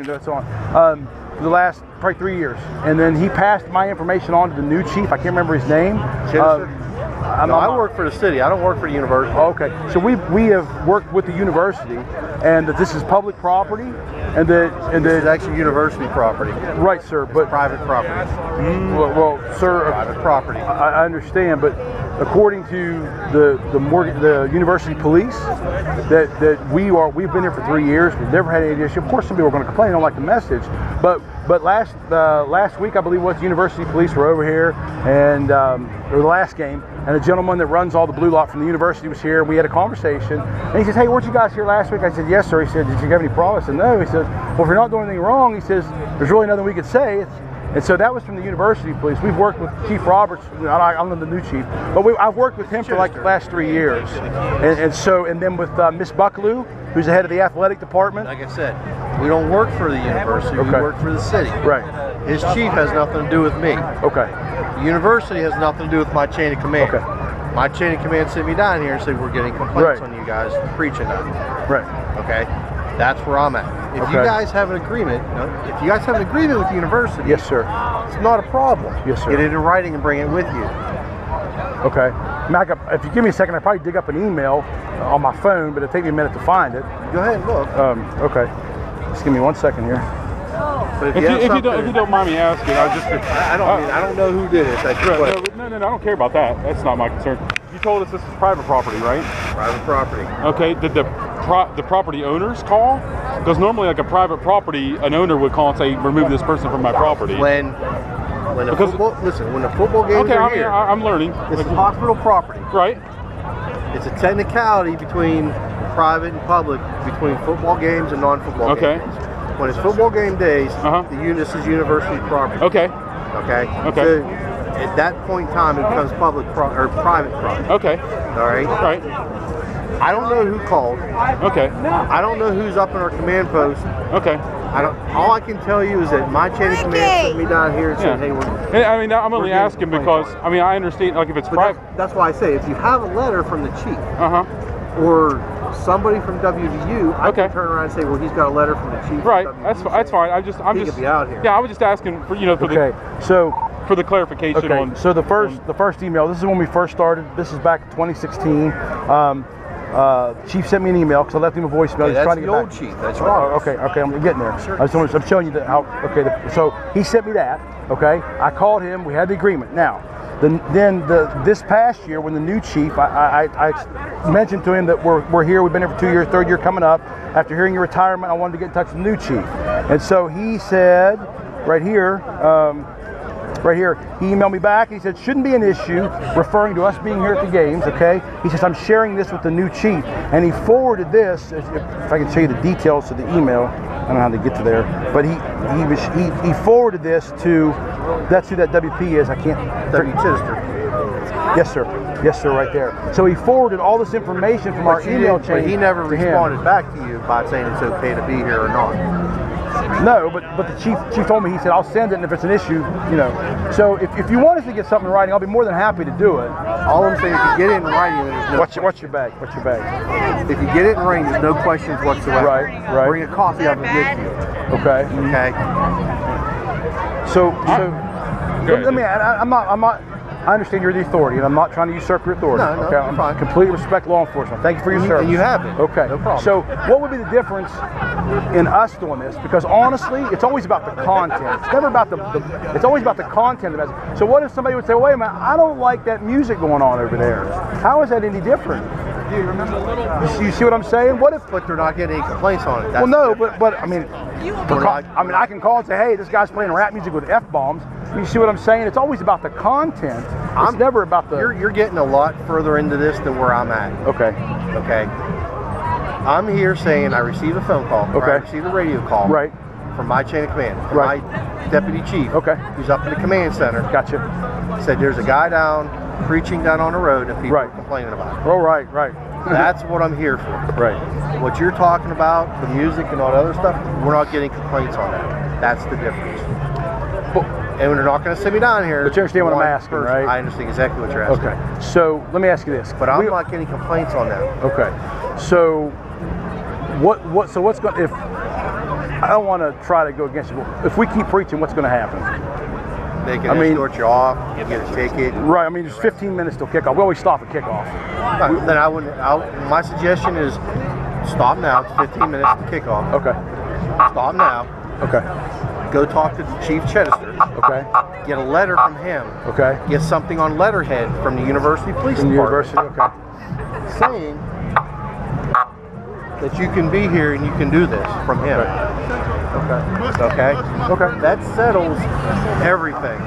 afternoon. That's on. For the last probably 3 years, and then he passed my information on to the new chief. I can't remember his name. I work for the city. I don't work for the university. Oh, okay. So we have worked with the university, and that this is public property, and that This is actually university property. Right, sir. But Private property. well, sir, Private property. I understand, but according to the university police, that we've been here for 3 years. We've never had any issue. Of course, some people are going to complain. They don't like the message, but last week, I believe, the university police were over here, and or the last game, and a gentleman that runs all the blue lot from the university was here. We had a conversation, and he says, "Hey, weren't you guys here last week?" I said, "Yes, sir." He said, "Did you have any problems?" I said, "No." He says, "Well, if you're not doing anything wrong," he says, "there's really nothing we could say." And so that was from the university police. We've worked with Chief Roberts. I'm the new chief, but I've worked with him for like the last 3 years, and then with Miss Buckaloo, who's the head of the athletic department. Like I said, we don't work for the university. We work for the city. Right. His chief has nothing to do with me. Okay. The university has nothing to do with my chain of command. Okay. My chain of command sent me down here and said, "We're getting complaints on you guys preaching that." Right. Okay. That's where I'm at. If you guys have an agreement, with the university, yes, sir, it's not a problem. Yes, sir. Get it in writing and bring it with you. Okay. Mac, if you give me a second, I'll probably dig up an email on my phone, but it'll take me a minute to find it. Go ahead and look. Okay. Just give me 1 second here. But if you don't mind me asking, I don't know who did it. That's your question. No, I don't care about that. That's not my concern. You told us this is private property, right? Private property. Okay. Did the property owners call? Because normally, like a private property, an owner would call and say, "Remove this person from my property." When the football games are here, I'm learning. It's hospital property. Right. It's a technicality between private and public, between football games and non-football games. When it's football game days, this is university property. Okay. Okay. So at that point in time, it becomes private property. Okay. All right. Right. I don't know who called. Okay. I don't know who's up in our command post. Okay. All I can tell you is that my chain of command sent me down here and said, "Hey, I'm only asking because I understand, like, if it's private. That's why I say if you have a letter from the chief, or somebody from WVU, I can turn around and say, "Well, he's got a letter from the chief." Right. That's fine. I'm just be out here. Yeah, I was just asking for for the clarification on. So the first email. This is when we first started. This is back in 2016. Chief sent me an email because I left him a voicemail. He's that's trying to the get old back. chief. That's right. Okay, I'm getting there. Sure. I'm showing you how. Okay, so he sent me that. Okay, I called him. We had the agreement. Now, this past year when the new chief, I mentioned to him that we're here. We've been here for 2 years. Third year coming up. After hearing your retirement, I wanted to get in touch with the new chief, and so he said, right here. He emailed me back. He said, "Shouldn't be an issue," referring to us being here at the games, okay? He says, "I'm sharing this with the new chief." And he forwarded this, if I can show you the details of the email. I don't know how to get to there. But he forwarded this to, that's who that WP is. I can't. W. Chittister. Yes, sir. Yes, sir, right there. So he forwarded all this information from our email chain. But he never responded back to you by saying it's okay to be here or not. No, but the chief told me, he said, "I'll send it, and if it's an issue, So if you want us to get something in writing, I'll be more than happy to do it." All I'm saying, if you get it in writing, there's no What's your bag? What's your bag? If you get it in writing, there's no questions whatsoever. Right. Bring a copy of it with you. Okay. Okay. So let me. I'm not. I understand you're the authority, and I'm not trying to usurp your authority. No, okay, I'm fine. Completely respect law enforcement. Thank you for your service. And you have it. Okay, no problem. So, what would be the difference in us doing this? Because honestly, it's always about the content. It's never about it's always about the content of the message. So, what if somebody would say, "Wait a minute, I don't like that music going on over there"? How is that any different? Do you remember the little? You see what I'm saying? What if? But they're not getting any complaints on it. Well, no, but I mean, I can call and say, "Hey, this guy's playing rap music with F-bombs." You see what I'm saying? It's always about the content. It's never about the. You're getting a lot further into this than where I'm at. Okay. I'm here saying I received a phone call. Okay. I received a radio call. Right. From my chain of command. From my deputy chief. Okay. Who's up in the command center. Gotcha. Said there's a guy down preaching down on the road and people are complaining about it. Oh, right. That's what I'm here for. Right. What you're talking about, the music and all the other stuff, we're not getting complaints on that. That's the difference. And they're not going to send me down here. But you understand what I'm asking, right? I understand exactly what you're asking. Okay. So let me ask you this. But I'm not getting complaints on that. Okay. So what's going if I don't want to try to go against it. If we keep preaching, what's going to happen? They can escort you off, you get a ticket. Right. I mean, there's 15 minutes till kickoff. We always stop at kickoff. Then I wouldn't. My suggestion is stop now. It's 15 minutes to kickoff. Okay. Stop now. Okay. Go talk to Chief Chittister. Okay. Get a letter from him. Okay. Get something on letterhead from the University Police Department. University. Okay. Saying that you can be here and you can do this from him. Okay. That settles everything.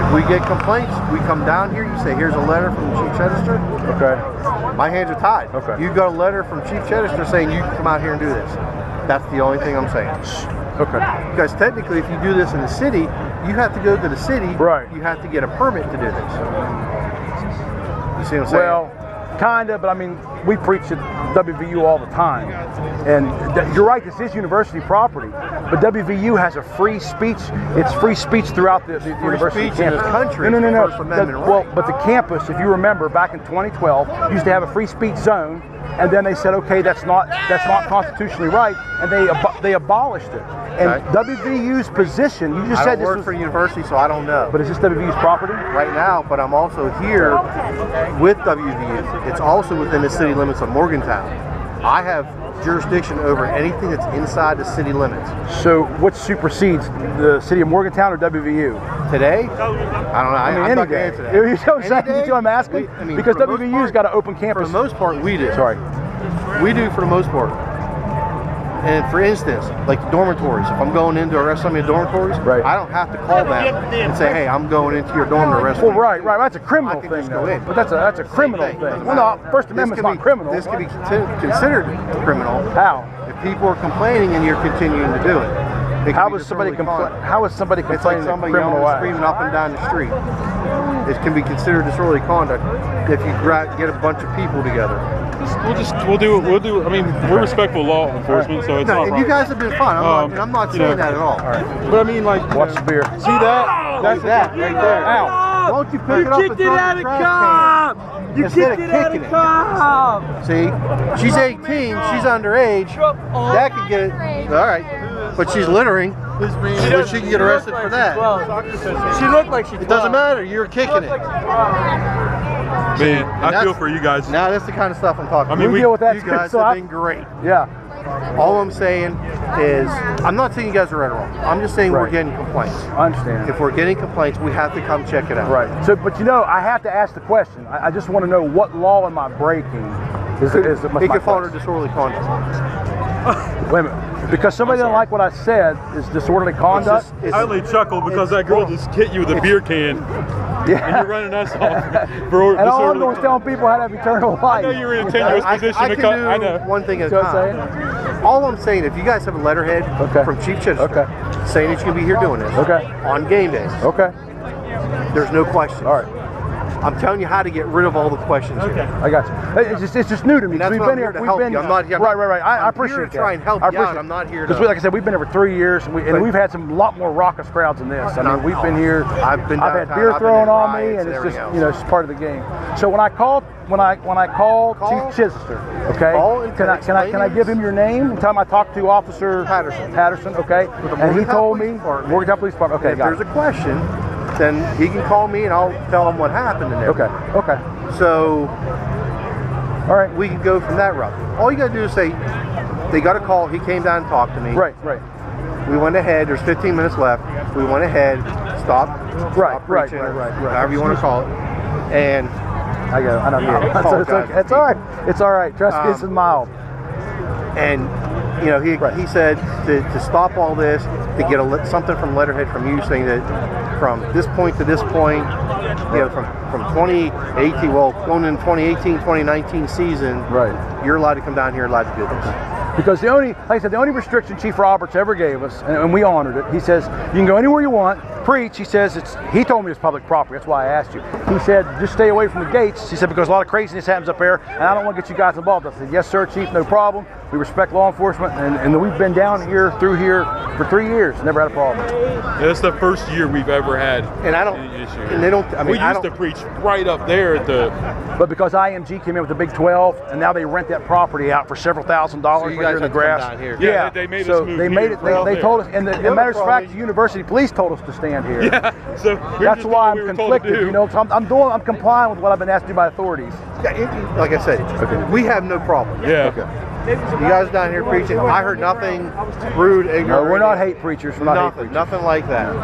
If we get complaints, we come down here, you say, here's a letter from Chief Chittister. Okay. My hands are tied. Okay. You got a letter from Chief Chittister saying you can come out here and do this. That's the only thing I'm saying. Okay. Because technically, if you do this in the city, you have to go to the city. Right. You have to get a permit to do this. You see what I'm saying? Well, kind of, but I mean, we preach at WVU all the time. And you're right, this is university property, but WVU has a free speech. It's free speech throughout the university speech in the country. No. First Amendment right. Well, but the campus, if you remember, back in 2012, used to have a free speech zone, and then they said, okay, that's not constitutionally right, and they abolished it. And WVU's position, you just said this was... I don't work for a university, so I don't know. But is this WVU's property? Right now, but I'm also here with WVU. It's also within the city limits of Morgantown. I have jurisdiction over anything that's inside the city limits. So what supersedes, the city of Morgantown or WVU? Today? I don't know. I'm not going to answer that. You know what I'm saying? You know what I'm asking? Because WVU's got an open campus. For the most part, we do. Sorry. We do for the most part. And for instance, like the dormitories, if I'm going in to arrest somebody in dormitories, right. I don't have to call them and say, hey, I'm going into your dorm to arrest well, right. That's a criminal thing, though. But that's a criminal thing. Well, no, First Amendment's not criminal. This could be considered criminal. How? If people are complaining and you're continuing to do it. How is somebody complaining? How is somebody complaining? It's like somebody yelling and screaming up and down the street. It can be considered disorderly conduct if you get a bunch of people together. We'll do. I mean, we're respectful law enforcement, so it's not. And you guys have been fun. I'm not saying that at all. But I mean, like, watch the beer. See that? That's that right there. Ow! Won't you pick it up and throw it in the trash can? You kicked it out of cop! See, she's 18, she's underage. That could get it. All right, but she's littering. But she can get arrested for that. She looked like she. It doesn't matter. You're kicking it. Man, I feel for you guys. Now that's the kind of stuff I'm talking about. I mean, we deal with that. You guys have been great. Yeah. All I'm saying is, I'm not saying you guys are right or wrong. I'm just saying we're getting complaints. I understand. If we're getting complaints, we have to come check it out. Right. So, but you know, I have to ask the question. I just want to know what law am I breaking? It could fall under disorderly conduct. Wait a minute. Because somebody doesn't like what I said is disorderly conduct. I only chuckle because that girl just hit you with a beer can. Yeah. And you're running us off for and all I'm doing is telling people how to have eternal life. I know you're in a tenuous position. I know. One thing at a time. All I'm saying, if you guys have a letterhead from Chief Chittister saying that you can be here doing this on game days, there's no question. All right. I'm telling you how to get rid of all the questions here. I got you. It's just new to me. That's we've been here. We've been here. I'm not here. Right. I appreciate that. I'm here to try and help you out. I'm not here to. Because, like I said, we've been here for 3 years, and we've had some lot more raucous crowds than this. I mean, we've been here. I've had beer thrown on me, and it's just it's part of the game. So when I call Chief Chittister, can I give him your name and tell him I talked to Officer Patterson, and he told me Morgantown Police Department. Okay, if there's a question, then he can call me and I'll tell him what happened in there. Okay. So, all right, we can go from that route. All you got to do is say, they got a call, he came down and talked to me. Right. We went ahead, there's 15 minutes left. We went ahead, stopped preaching, however you want to call it. And I know. It's all right. It's all right. Trust me, this is mild. And he said to stop all this, to get something from letterhead from you saying that from this point to this point, from 2018, going in 2018-2019 season, you're allowed to come down here, allowed to do this. Because the only restriction Chief Roberts ever gave us, and we honored it, he says, you can go anywhere you want, preach, he says he told me it's public property. That's why I asked you. He said, just stay away from the gates. He said, because a lot of craziness happens up there, and I don't want to get you guys involved. I said, yes, sir, Chief, no problem. We respect law enforcement, and we've been down here, through here, for 3 years. Never had a problem. That's the first year we've ever had any issue. And they don't, I mean, we used to preach right up there at the... But because IMG came in with the Big 12, and now they rent that property out for several $1,000s right here in the grass. Down here. Yeah, they made us move they made it. They told us, and the matter of fact, the university police told us to stand here. Yeah, so that's why I'm conflicted. You know, I'm complying with what I've been asked to do by authorities. Yeah, like I said, we have no problem. Yeah. Okay. You guys down here preaching, I heard nothing rude, ignorant. No, we're not hate preachers. We're not hate preachers. Nothing like that.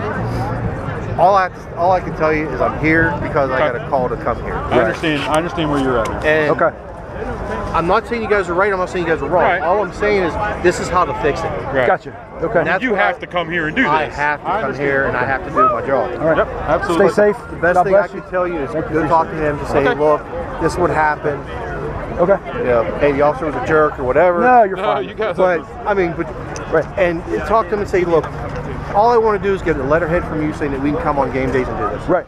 All I can tell you is I'm here because I got a call to come here. I understand where you're at. And okay. I'm not saying you guys are right. I'm not saying you guys are wrong. Right. All I'm saying is this is how to fix it. Right. Gotcha. Okay. And you have to come here and do this. I have to come here and I have to do my job. All right. Yep, absolutely. Stay safe. The best God thing I bless can you. tell you is go talk to him to say, look, this would happen. Okay. You know, hey, the officer was a jerk or whatever. No, you're fine. You guys But I mean, Right. and talk to him and say, look, all I want to do is get a letterhead from you saying that we can come on game days and do this. Right.